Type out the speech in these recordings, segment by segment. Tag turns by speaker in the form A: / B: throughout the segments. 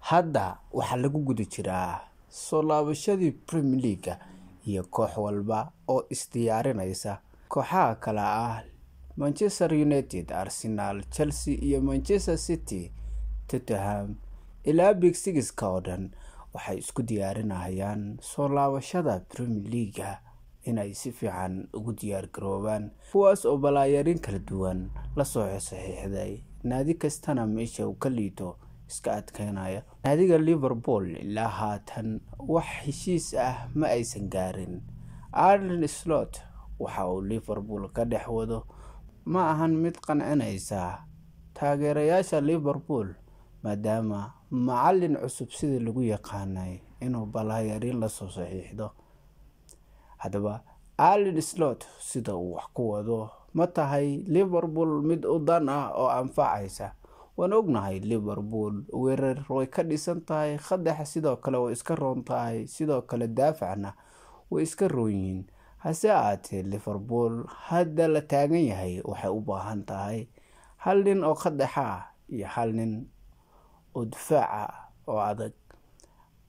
A: hadda waxaa lagu guda jiraa soo laabashadii Premier League iyo koox walba oo isdiyaarinaysa. Kooxaha kala ah Manchester United, Arsenal, Chelsea iyo Manchester City, Tottenham ilaa Big Six oo dhan waxay isku diyaarinayaan soo laabashada Premier League inay si fiican ugu diyaar garoobaan, kuwaas oo balaayarin kala duwan la soo saxiixday. Naadi kastana meesha uu ka liito iska adkeynaya. Naadiga Liverpool ilaa haatan wax heshiis ah ma aysan gaarin. Arne Slot waxa uu Liverpool ka dhex wado ma ahan mid qancinaysa taageerayaasha Liverpool, maadaama macallin cusub sidii lagu yaqaanay inuu balaayarin la soo saxiixdo. Haddaba Arne Slot sida uu wax ku wado ma tahay Liverpool mid u dan ah oo anfacaysa? Waan ognahay Liverpool weerar way ka dhisan tahay, khaddex sidoo kale way iska roon tahay, sidoo kale daafacna way iska roon yihiin. Hase ahaatee Liverpool hadda la taagan yahay waxay u baahan tahay hal nin oo khaddexa iyo hal nin oo difaaca oo adag.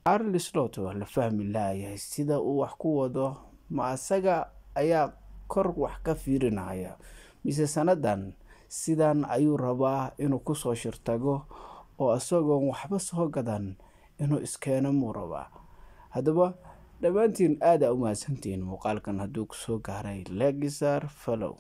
A: Arne Slot la fahmi lahayahay sida uu wax ku wado, ma asaga ayaa kor wax ka fiirinaya mise sanadan sidan ayuu rabaa inuu ku soo shirtago oo asagoon waxba soo gadan inuu iskeeno muu rabaa. Haddaba dhammaantiin aad u mahadsantiin. Muuqaalkan hadduu ku soo gaaray like, share, follow.